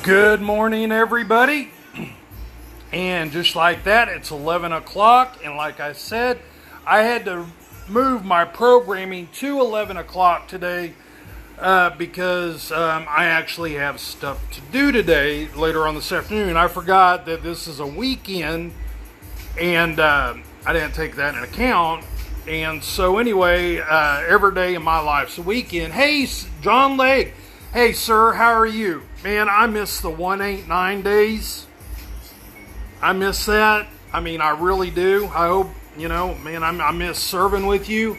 Good morning, everybody. And just like that, it's 11 o'clock. And like I said, I had to move my programming to 11 o'clock today because I actually have stuff to do today later on this afternoon. I forgot that this is a weekend, and I didn't take that into account. And so anyway, every day in my life's a weekend. Hey, John Legg. Hey, sir, how are you? Man, I miss the 189 days. I miss that. I mean, I really do. I hope, man, I miss serving with you.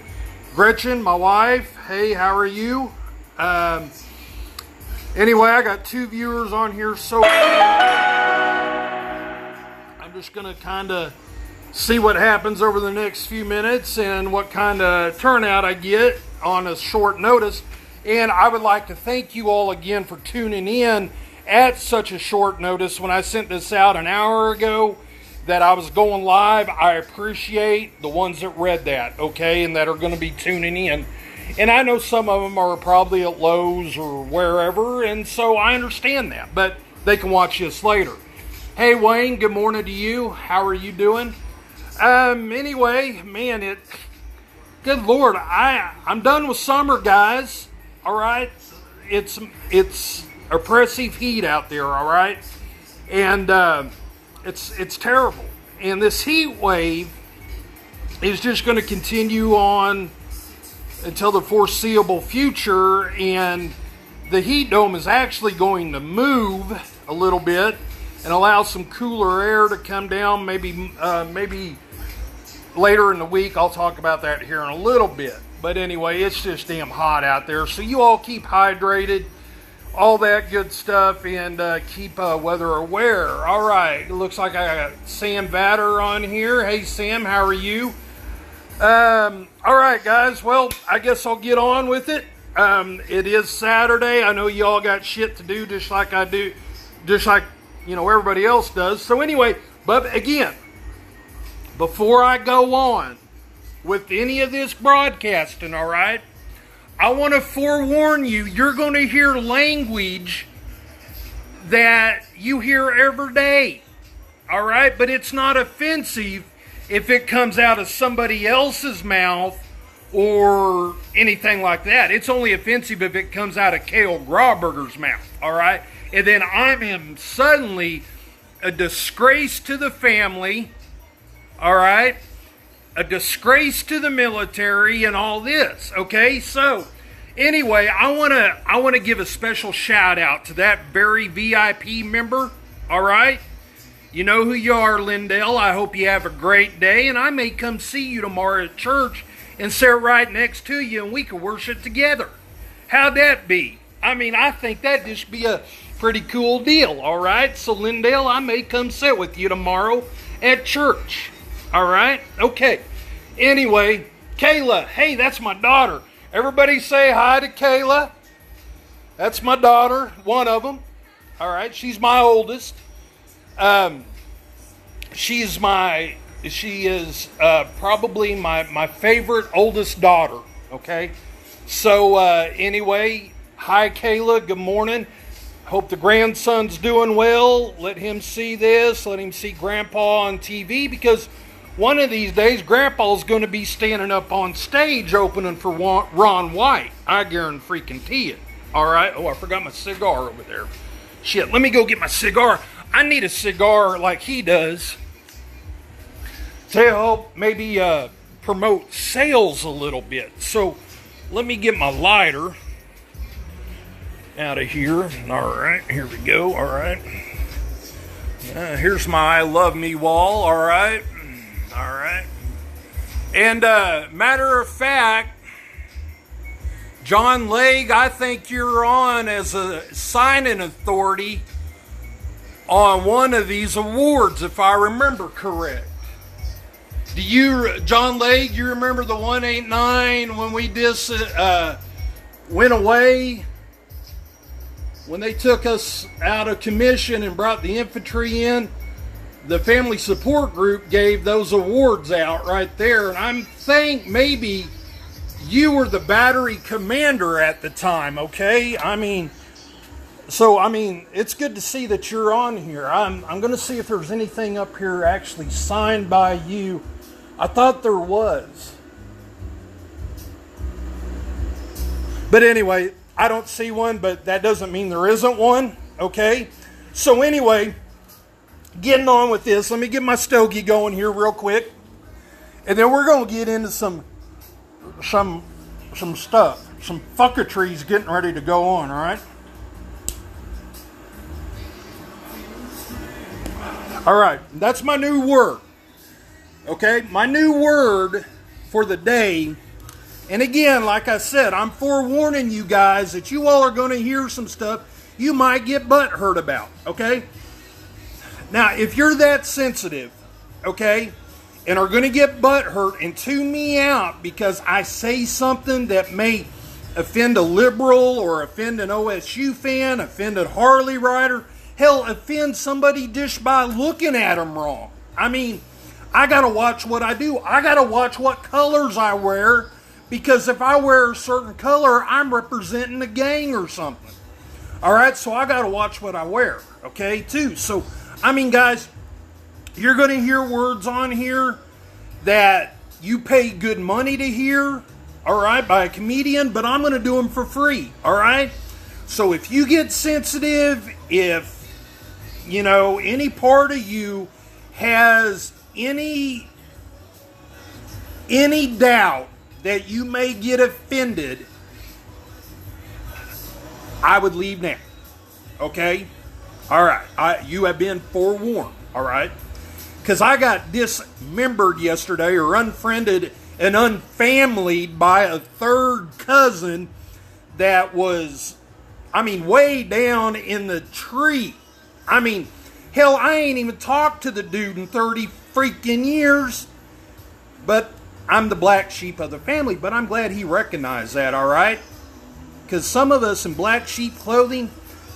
Gretchen, my wife, hey, how are you? Anyway, I got 2 viewers on here, so I'm just going to kind of see what happens over the next few minutes and what kind of turnout I get on a short notice. And I would like to thank you all again for tuning in at such a short notice. When I sent this out an hour ago that I was going live, I appreciate the ones that read that, okay, and that are going to be tuning in. And I know some of them are probably at Lowe's or wherever, and so I understand that, but they can watch this later. Hey, Wayne, good morning to you. How are you doing? Anyway, man, good Lord, I'm done with summer, guys. All right, it's oppressive heat out there. All right, and it's terrible. And this heat wave is just going to continue on until the foreseeable future. And the heat dome is actually going to move a little bit and allow some cooler air to come down. Maybe later in the week. I'll talk about that here in a little bit. But anyway, it's just damn hot out there. So you all keep hydrated, all that good stuff, and keep weather aware. All right, it looks like I got Sam Vatter on here. Hey, Sam, how are you? All right, guys. Well, I guess I'll get on with it. It is Saturday. I know you all got shit to do just like I do, just like, everybody else does. So anyway, but again, before I go on with any of this broadcasting, all right, I want to forewarn you, you're going to hear language that you hear every day, all right, but it's not offensive if it comes out of somebody else's mouth or anything like that. It's only offensive if it comes out of Kale Grauberger's mouth, all right, and then I am suddenly a disgrace to the family, all right, a disgrace to the military and all this, okay? So, anyway, I want to give a special shout out to that very VIP member, all right? You know who you are, Lindell. I hope you have a great day, and I may come see you tomorrow at church and sit right next to you, and we can worship together. How'd that be? I mean, I think that'd just be a pretty cool deal, all right? So, Lindell, I may come sit with you tomorrow at church. All right? Okay. Anyway, Kayla. Hey, that's my daughter. Everybody say hi to Kayla. That's my daughter, one of them. All right? She's my oldest. She is probably my favorite oldest daughter. Okay? So, anyway, hi, Kayla. Good morning. Hope the grandson's doing well. Let him see this. Let him see Grandpa on TV, because one of these days, Grandpa's going to be standing up on stage opening for Ron White. I guarantee it. All right? Oh, I forgot my cigar over there. Shit, let me go get my cigar. I need a cigar like he does to help maybe promote sales a little bit. So let me get my lighter out of here. All right, here we go. All right. Here's my I Love Me wall. All right. All right. And matter of fact, John Legg, I think you're on as a signing authority on one of these awards, if I remember correct. Do you, John Legg, you remember the 189 when we just went away? When they took us out of commission and brought the infantry in? The family support group gave those awards out right there, and I think maybe you were the battery commander at the time, okay? I mean, So, I mean, it's good to see that you're on here. I'm going to see if there's anything up here actually signed by you. I thought there was. But anyway, I don't see one, but that doesn't mean there isn't one, okay? So anyway, getting on with this, let me get my stogie going here real quick. And then we're going to get into some stuff, some fuckatries getting ready to go on, all right? All right, that's my new word, okay? My new word for the day. And again, like I said, I'm forewarning you guys that you all are going to hear some stuff you might get butthurt about, okay? Now, if you're that sensitive, okay, and are going to get butthurt and tune me out because I say something that may offend a liberal or offend an OSU fan, offend a Harley rider, hell, offend somebody just by looking at them wrong. I mean, I got to watch what I do. I got to watch what colors I wear. Because if I wear a certain color, I'm representing a gang or something. All right, so I got to watch what I wear, okay, too. So, I mean, guys, you're going to hear words on here that you pay good money to hear, all right, by a comedian, but I'm going to do them for free, all right? So if you get sensitive, if, you know, any part of you has any doubt that you may get offended, I would leave now. Okay? Alright. You have been forewarned. Alright? Because I got dismembered yesterday, or unfriended and unfamilied by a third cousin that was, I mean, way down in the tree. I mean, hell, I ain't even talked to the dude in 30 freaking years. But I'm the black sheep of the family, but I'm glad he recognized that, all right? Because some of us in black sheep clothing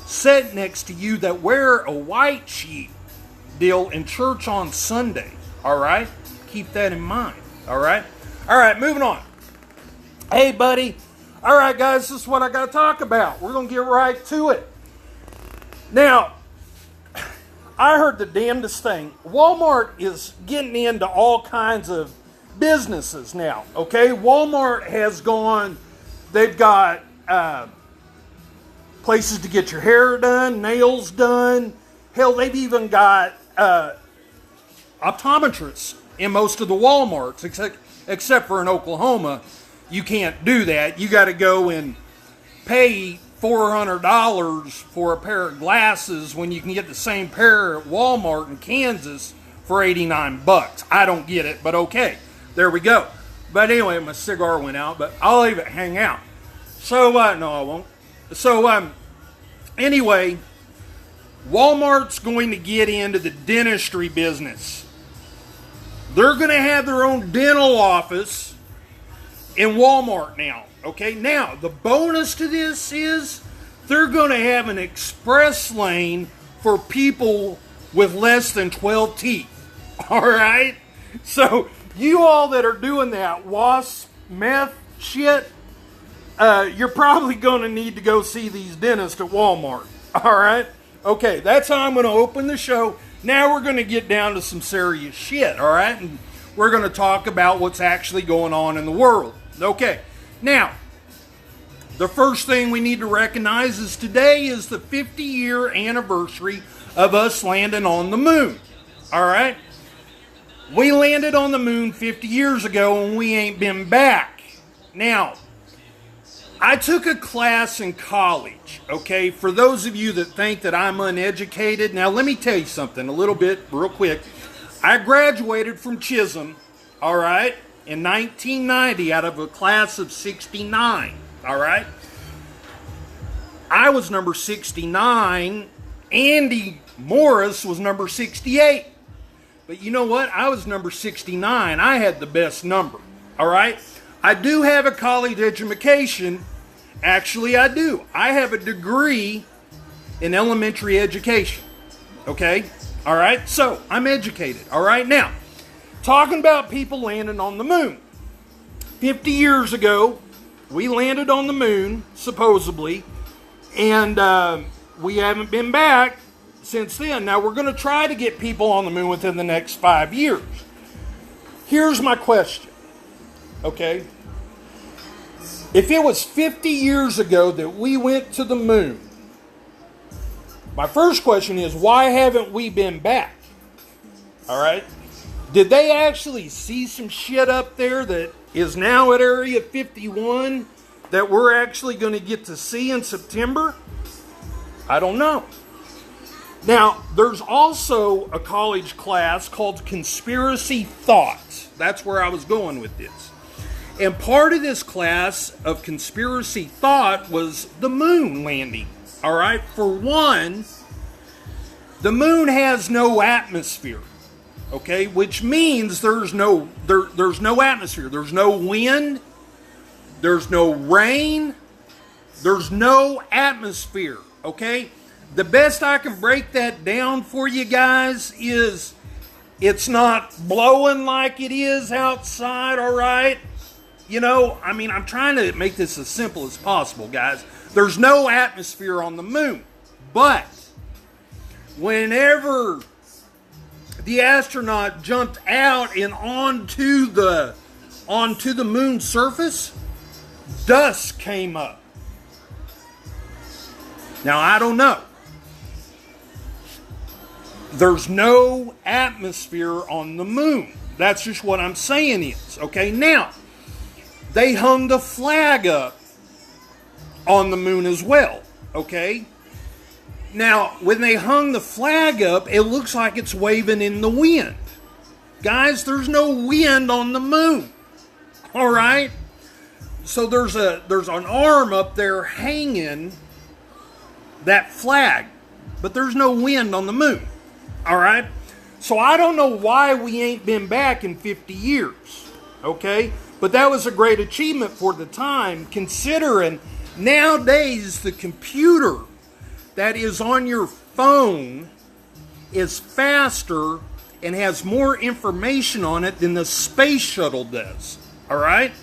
sit next to you that wear a white sheep deal in church on Sunday, all right? Keep that in mind, all right? All right, moving on. Hey, buddy. All right, guys, this is what I got to talk about. We're going to get right to it. Now, I heard the damnedest thing. Walmart is getting into all kinds of businesses now, okay? Walmart has gone, they've got places to get your hair done, nails done. Hell, they've even got optometrists in most of the Walmarts, except for in Oklahoma. You can't do that. You got to go and pay $400 for a pair of glasses when you can get the same pair at Walmart in Kansas for $89. I don't get it, but okay. There we go. But anyway, my cigar went out, but I'll leave it hang out. So, no, I won't. So, anyway, Walmart's going to get into the dentistry business. They're going to have their own dental office in Walmart now. Okay, now, the bonus to this is they're going to have an express lane for people with less than 12 teeth. All right? So, you all that are doing that wasp meth shit, you're probably going to need to go see these dentists at Walmart. All right? Okay, that's how I'm going to open the show. Now we're going to get down to some serious shit, all right? And we're going to talk about what's actually going on in the world. Okay, now, the first thing we need to recognize is today is the 50-year anniversary of us landing on the moon. All right? We landed on the moon 50 years ago and we ain't been back. Now, I took a class in college, okay? For those of you that think that I'm uneducated, now let me tell you something a little bit, real quick. I graduated from Chisholm, all right, in 1990 out of a class of 69, all right? I was number 69. Andy Morris was number 68. But you know what? I was number 69. I had the best number. All right? I do have a college education. Actually, I do. I have a degree in elementary education. Okay? All right? So, I'm educated. All right? Now, talking about people landing on the moon. 50 years ago, we landed on the moon, supposedly. And we haven't been back since then. Now, we're going to try to get people on the moon within the next 5 years. Here's my question, okay? If it was 50 years ago that we went to the moon, my first question is, why haven't we been back? All right? Did they actually see some shit up there that is now at Area 51 that we're actually going to get to see in September? I don't know. Now, there's also a college class called Conspiracy Thoughts. That's where I was going with this. And part of this class of conspiracy thought was the moon landing. All right? For one, the moon has no atmosphere. Okay? Which means there's no atmosphere. There's no wind. There's no rain. There's no atmosphere. Okay? The best I can break that down for you guys is it's not blowing like it is outside, all right? You know, I mean, I'm trying to make this as simple as possible, guys. There's no atmosphere on the moon. But whenever the astronaut jumped out and onto the moon's surface, dust came up. Now, I don't know. There's no atmosphere on the moon. That's just what I'm saying is. Okay, now, they hung the flag up on the moon as well. Okay? Now, when they hung the flag up, it looks like it's waving in the wind. Guys, there's no wind on the moon. All right? So there's an arm up there hanging that flag, but there's no wind on the moon. All right? So I don't know why we ain't been back in 50 years. Okay? But that was a great achievement for the time, considering nowadays the computer that is on your phone is faster and has more information on it than the space shuttle does. All right?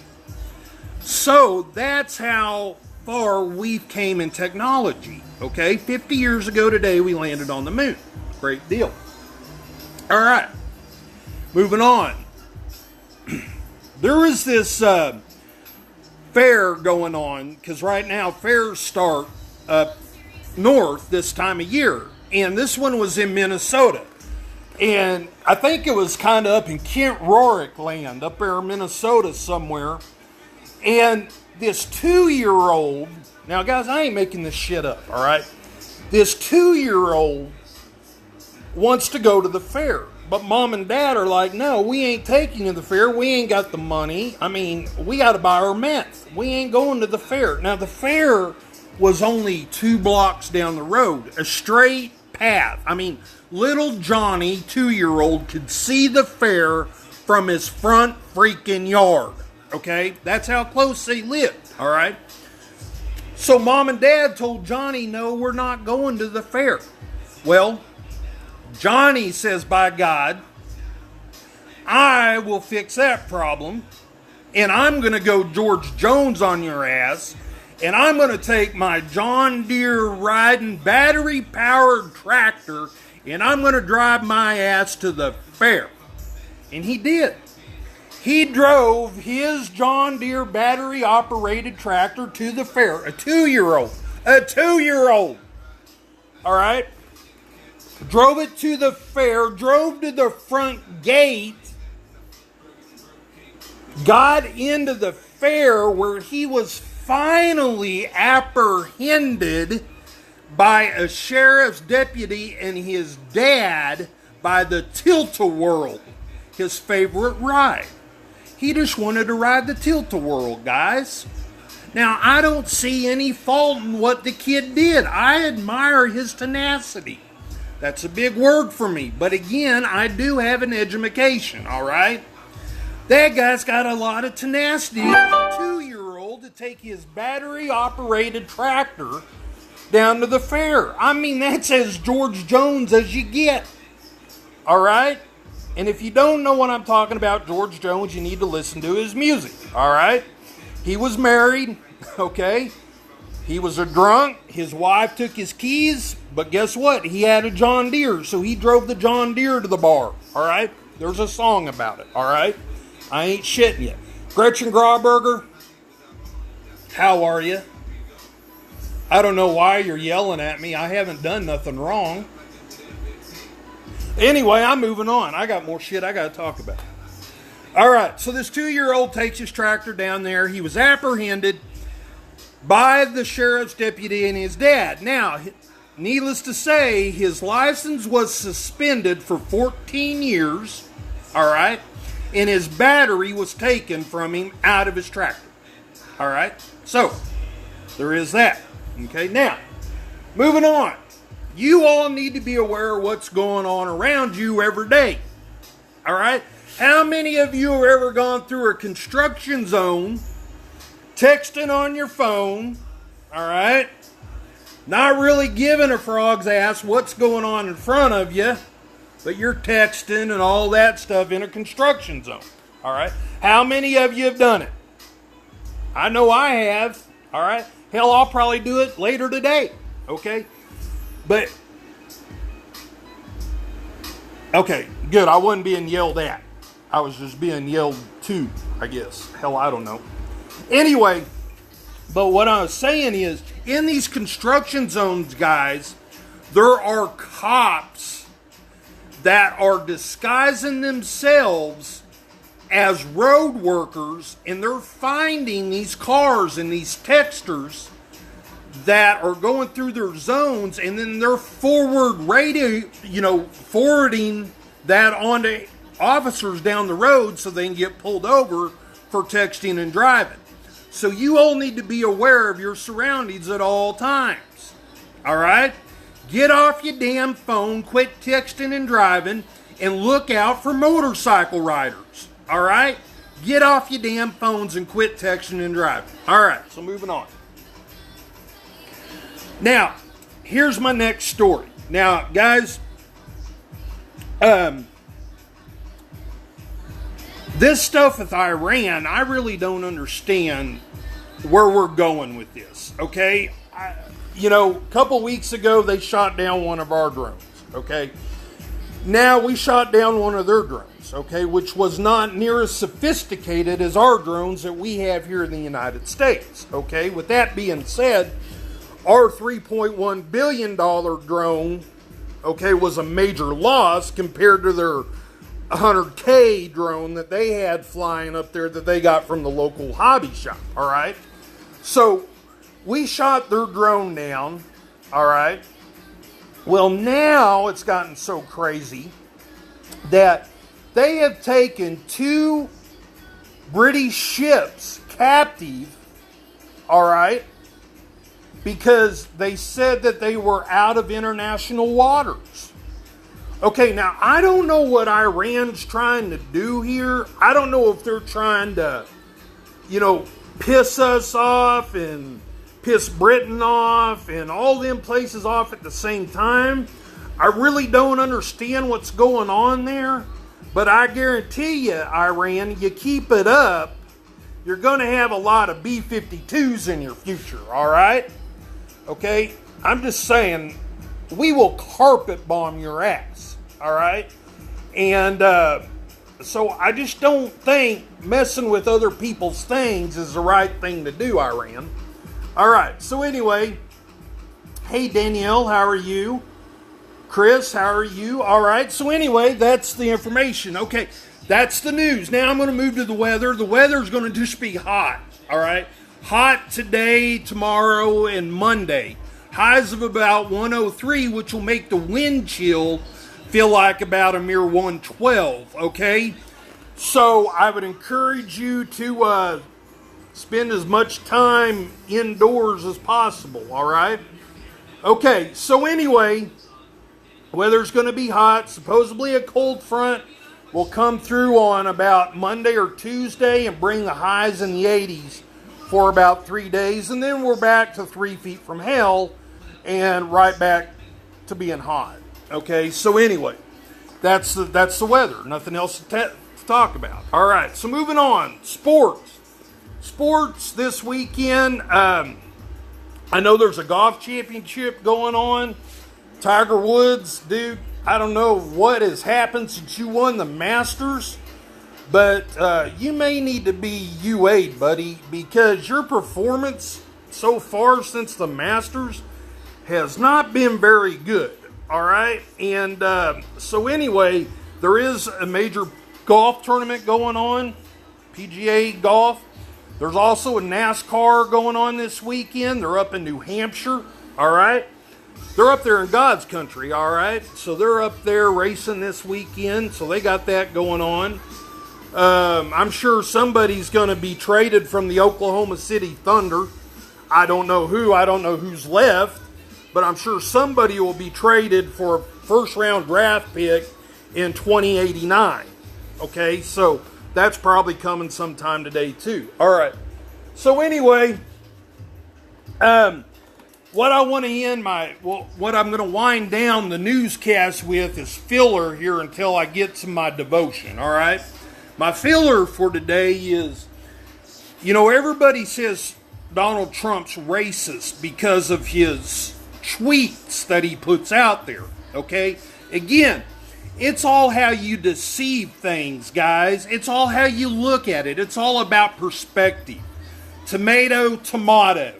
So that's how far we've came in technology. Okay? 50 years ago today, we landed on the moon. Great deal. All right. Moving on. There is this fair going on, because right now fairs start up north this time of year. And this one was in Minnesota. And I think it was kind of up in Kent Rorick land, up there in Minnesota somewhere. And this 2-year-old, now guys, I ain't making this shit up, all right? This 2-year-old wants to go to the fair. But mom and dad are like, no, we ain't taking you to the fair. We ain't got the money. I mean, we got to buy our meth. We ain't going to the fair. Now, the fair was only 2 blocks down the road. A straight path. I mean, little Johnny, 2-year-old, could see the fair from his front freaking yard. Okay? That's how close they lived. All right? So mom and dad told Johnny, no, we're not going to the fair. Well, Johnny says, by God, I will fix that problem, and I'm going to go George Jones on your ass, and I'm going to take my John Deere riding battery-powered tractor, and I'm going to drive my ass to the fair. And he did. He drove his John Deere battery-operated tractor to the fair. A 2-year-old. A 2-year-old. All right? Drove it to the fair, drove to the front gate, got into the fair where he was finally apprehended by a sheriff's deputy and his dad by the Tilt-A-Whirl, his favorite ride. He just wanted to ride the Tilt-A-Whirl, guys. Now, I don't see any fault in what the kid did. I admire his tenacity. That's a big word for me. But again, I do have an education, all right? That guy's got a lot of tenacity. He's a 2-year-old to take his battery-operated tractor down to the fair. I mean, that's as George Jones as you get. All right? And if you don't know what I'm talking about, George Jones, you need to listen to his music. All right? He was married, okay? He was a drunk. His wife took his keys, but guess what? He had a John Deere, so he drove the John Deere to the bar. All right? There's a song about it. All right? I ain't shitting you. Gretchen Grauberger, how are you? I don't know why you're yelling at me. I haven't done nothing wrong. Anyway, I'm moving on. I got more shit I got to talk about. All right, so this 2-year-old takes his tractor down there. He was apprehended by the sheriff's deputy and his dad. Now, needless to say, his license was suspended for 14 years, all right, and his battery was taken from him out of his tractor, all right? So, there is that, okay? Now, moving on. You all need to be aware of what's going on around you every day, all right? How many of you have ever gone through a construction zone, texting on your phone, all right? Not really giving a frog's ass what's going on in front of you, but you're texting and all that stuff in a construction zone, all right? How many of you have done it? I know I have, all right? Hell, I'll probably do it later today, okay? But, okay, good. I wasn't being yelled at. I was just being yelled to, I guess. Hell, I don't know. Anyway, but what I was saying is, in these construction zones, guys, there are cops that are disguising themselves as road workers, and they're finding these cars and these texters that are going through their zones, and then they're forwarding that onto officers down the road so they can get pulled over for texting and driving. So you all need to be aware of your surroundings at all times. All right? Get off your damn phone, quit texting and driving, and look out for motorcycle riders. All right? Get off your damn phones and quit texting and driving. All right, so moving on. Now, here's my next story. Now, guys, this stuff with Iran, I really don't understand where we're going with this, okay? A couple weeks ago, they shot down one of our drones, okay? Now, we shot down one of their drones, okay, which was not near as sophisticated as our drones that we have here in the United States, okay? With that being said, our $3.1 billion drone, okay, was a major loss compared to their $100K drone that they had flying up there that they got from the local hobby shop, all right? So, we shot their drone down, all right? Well, now it's gotten so crazy that they have taken 2 British ships captive, all right? Because they said that they were out of international waters. Okay, now, I don't know what Iran's trying to do here. I don't know if they're trying to, piss us off and piss Britain off and all them places off at the same time. I really don't understand what's going on there. But I guarantee you, Iran, you keep it up, you're going to have a lot of B-52s in your future, all right? Okay? I'm just saying, we will carpet bomb your ass, all right? And so I just don't think messing with other people's things is the right thing to do, Iran. All right, so anyway, hey Danielle, how are you? Chris, how are you? All right, so anyway, that's the information. Okay, that's the news. Now I'm going to move to the weather. The weather's going to just be hot, all right? Hot today, tomorrow, and Monday. Highs of about 103, which will make the wind chill feel like about a mere 112, okay? So I would encourage you to spend as much time indoors as possible, all right? Okay, so anyway, weather's going to be hot. Supposedly a cold front will come through on about Monday or Tuesday and bring the highs in the 80s for about 3 days. And then we're back to 3 feet from hell and right back to being hot. Okay, so anyway, that's the weather. Nothing else to talk about. All right, so moving on. Sports this weekend. I know there's a golf championship going on. Tiger Woods, dude, I don't know what has happened since you won the Masters, but you may need to be UA'd, buddy, because your performance so far since the Masters has not been very good, all right? And so anyway, there is a major golf tournament going on, PGA Golf. There's also a NASCAR going on this weekend. They're up in New Hampshire, all right? They're up there in God's country, all right? So they're up there racing this weekend, so they got that going on. I'm sure somebody's going to be traded from the Oklahoma City Thunder. I don't know who. I don't know who's left. But I'm sure somebody will be traded for a first-round draft pick in 2089. Okay, so that's probably coming sometime today too. All right. So anyway, what I want to end what I'm going to wind down the newscast with is filler here until I get to my devotion. All right. My filler for today is, everybody says Donald Trump's racist because of his tweets that he puts out there. Okay. Again, it's all how you deceive things, guys. It's all how you look at it. It's all about perspective. Tomato, tomato.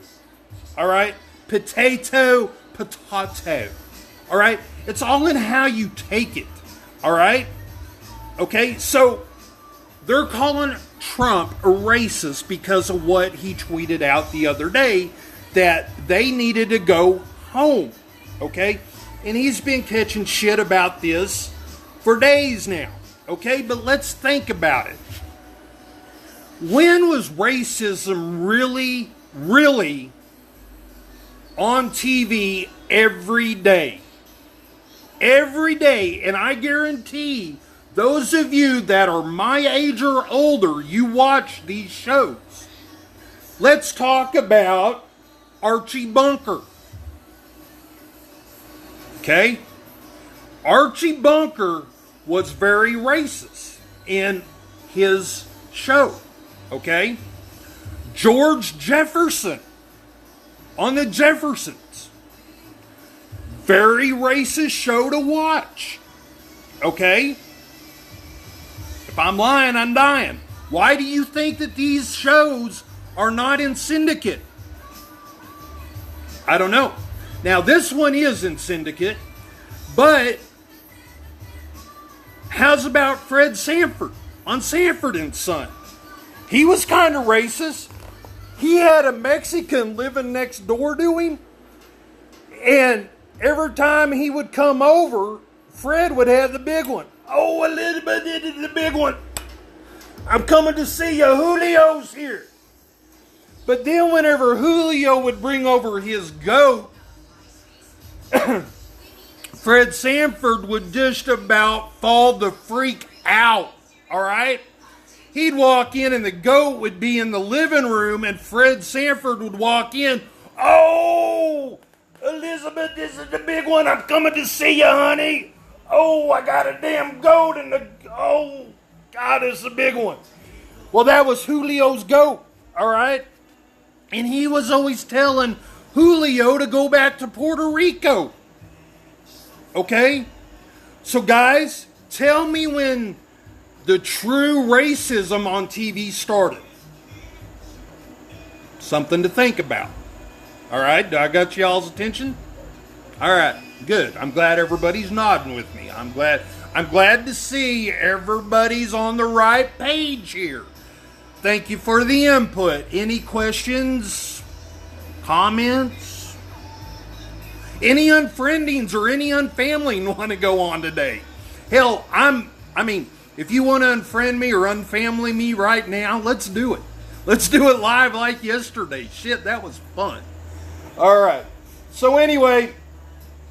All right? Potato, potato. All right? It's all in how you take it. All right? Okay? So, they're calling Trump a racist because of what he tweeted out the other day that they needed to go home. Okay? And he's been catching shit about this for days now, okay? But let's think about it. When was racism really, really on TV every day? Every day, and I guarantee those of you that are my age or older, you watch these shows. Let's talk about Archie Bunker. Okay? Archie Bunker was very racist in his show, okay? George Jefferson on the Jeffersons, very racist show to watch, okay? If I'm lying, I'm dying. Why do you think that these shows are not in syndicate? I don't know. Now, this one is in syndicate, but how's about Fred Sanford on Sanford and Son? He was kind of racist. He had a Mexican living next door to him. And every time he would come over, Fred would have the big one. Oh, Elizabeth, this is the big one. I'm coming to see you. Julio's here. But then whenever Julio would bring over his goat, Fred Sanford would just about fall the freak out, all right? He'd walk in and the goat would be in the living room and Fred Sanford would walk in. Oh, Elizabeth, this is the big one. I'm coming to see you, honey. Oh, I got a damn goat in the... Oh, God, it's a big one. Well, that was Julio's goat, all right? And he was always telling Julio to go back to Puerto Rico. Okay? So guys, tell me when the true racism on TV started. Something to think about. Alright, I got y'all's attention? Alright, good. I'm glad everybody's nodding with me. I'm glad to see everybody's on the right page here. Thank you for the input. Any questions? Comments? Any unfriendings or any unfamilying want to go on today? Hell, if you want to unfriend me or unfamily me right now, let's do it. Let's do it live like yesterday. Shit, that was fun. All right. So anyway,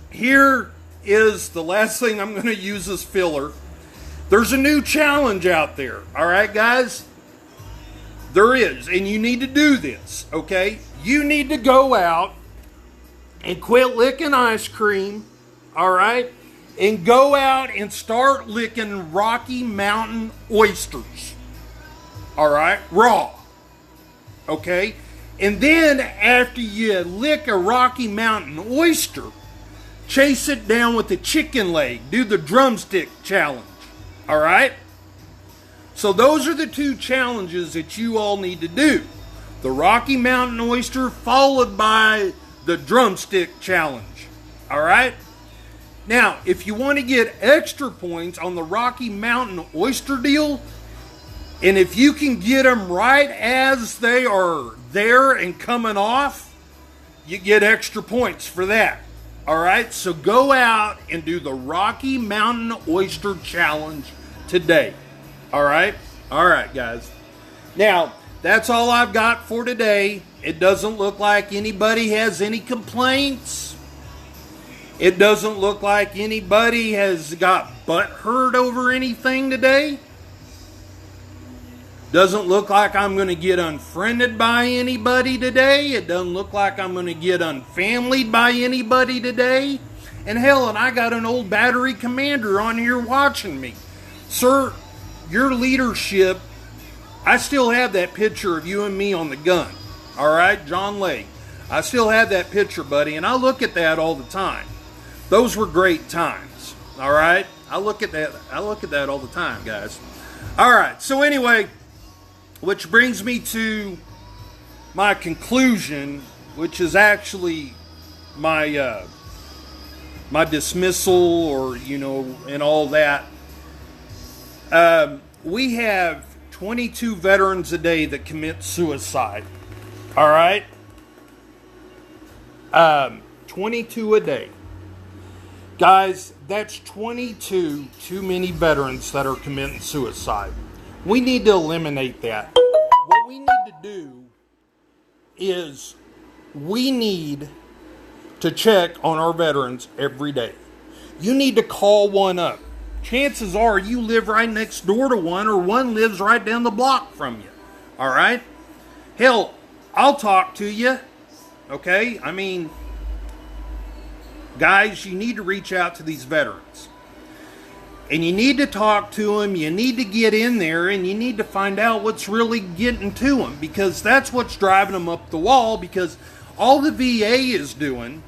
here is the last thing I'm going to use as filler. There's a new challenge out there. All right, guys? There is, and you need to do this, okay? You need to go out and quit licking ice cream, all right? And go out and start licking Rocky Mountain oysters, all right? Raw, okay? And then after you lick a Rocky Mountain oyster, chase it down with a chicken leg. Do the drumstick challenge. All right? So those are the 2 challenges that you all need to do. The Rocky Mountain oyster followed by the drumstick challenge. All right? Now, if you want to get extra points on the Rocky Mountain oyster deal, and if you can get them right as they are there and coming off, you get extra points for that. All right? So go out and do the Rocky Mountain Oyster Challenge today. All right? All right, guys. Now, that's all I've got for today. It doesn't look like anybody has any complaints. It doesn't look like anybody has got butthurt over anything today. Doesn't look like I'm going to get unfriended by anybody today. It doesn't look like I'm going to get unfamilied by anybody today. And hell, and I got an old battery commander on here watching me. Sir, your leadership, I still have that picture of you and me on the gun. All right, John Lake. I still have that picture, buddy, and I look at that all the time. Those were great times. All right? I look at that all the time, guys. All right. So anyway, which brings me to my conclusion, which is actually my my dismissal, or and all that. We have 22 veterans a day that commit suicide. All right? 22 a day. Guys, that's 22 too many veterans that are committing suicide. We need to eliminate that. What we need to do is we need to check on our veterans every day. You need to call one up. Chances are you live right next door to one, or one lives right down the block from you. All right? Hell, I'll talk to you. Okay? I mean, guys, you need to reach out to these veterans. And you need to talk to them. You need to get in there, and you need to find out what's really getting to them, because that's what's driving them up the wall. Because all the VA is doing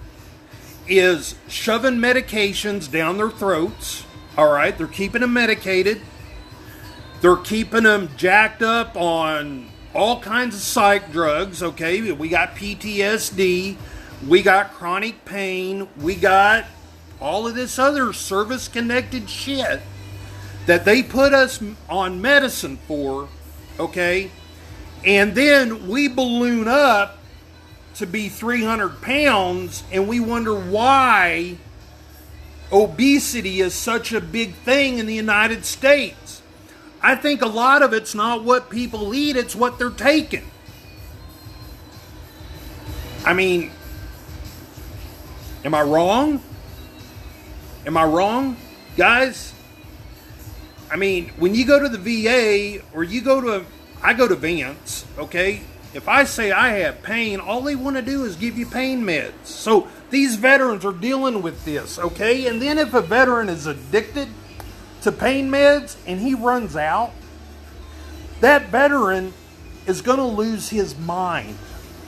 is shoving medications down their throats. All right, they're keeping them medicated. They're keeping them jacked up on all kinds of psych drugs. Okay, we got PTSD. We got chronic pain. We got all of this other service-connected shit that they put us on medicine for, okay? And then we balloon up to be 300 pounds, and we wonder why obesity is such a big thing in the United States. I think a lot of it's not what people eat, it's what they're taking. I mean, am I wrong? Am I wrong, guys? I mean, when you go to the VA, or I go to Vance, okay? If I say I have pain, all they want to do is give you pain meds. So these veterans are dealing with this, okay? And then if a veteran is addicted to pain meds and he runs out, that veteran is going to lose his mind,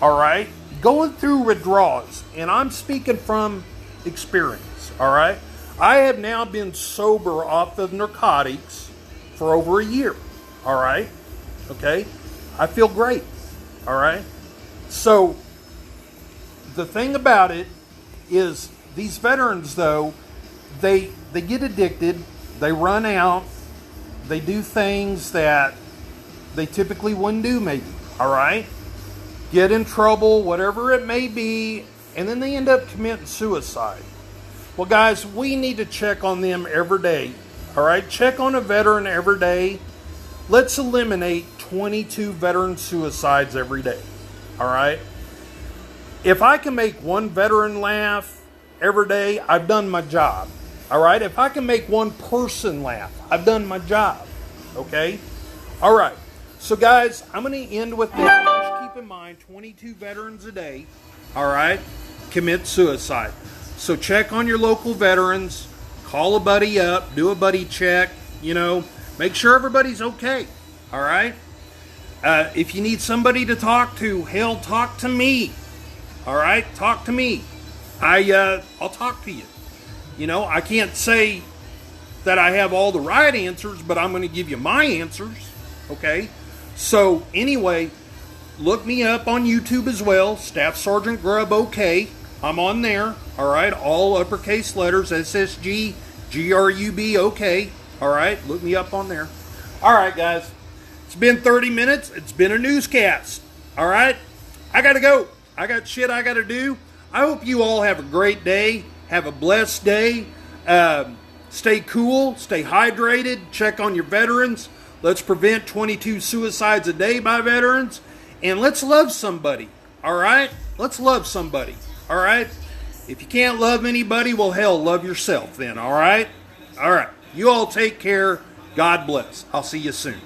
all right? Going through withdrawals, and I'm speaking from experience, all right? I have now been sober off of narcotics for over a year, all right? Okay? I feel great, all right? So, the thing about it is, these veterans, though, they get addicted, they run out, they do things that they typically wouldn't do, maybe, all right? Get in trouble, whatever it may be, and then they end up committing suicide. Well, guys, we need to check on them every day, all right? Check on a veteran every day. Let's eliminate 22 veteran suicides every day, all right? If I can make one veteran laugh every day, I've done my job, all right? If I can make one person laugh, I've done my job, okay? All right, so guys, I'm going to end with that. Just keep in mind, 22 veterans a day, all right, commit suicide. So check on your local veterans, call a buddy up, do a buddy check, make sure everybody's okay, all right? If you need somebody to talk to, hell, talk to me. All right, talk to me. I'll talk to you. You know, I can't say that I have all the right answers, but I'm going to give you my answers. Okay? So, anyway, look me up on YouTube as well. Staff Sergeant Grubb, okay. I'm on there. All right? All uppercase letters, SSG, GRUB, okay. All right? Look me up on there. All right, guys. It's been 30 minutes. It's been a newscast. All right? I got to go. I got shit I got to do. I hope you all have a great day. Have a blessed day. Stay cool. Stay hydrated. Check on your veterans. Let's prevent 22 suicides a day by veterans. And let's love somebody. All right? Let's love somebody. All right? If you can't love anybody, well, hell, love yourself then. All right? All right. You all take care. God bless. I'll see you soon.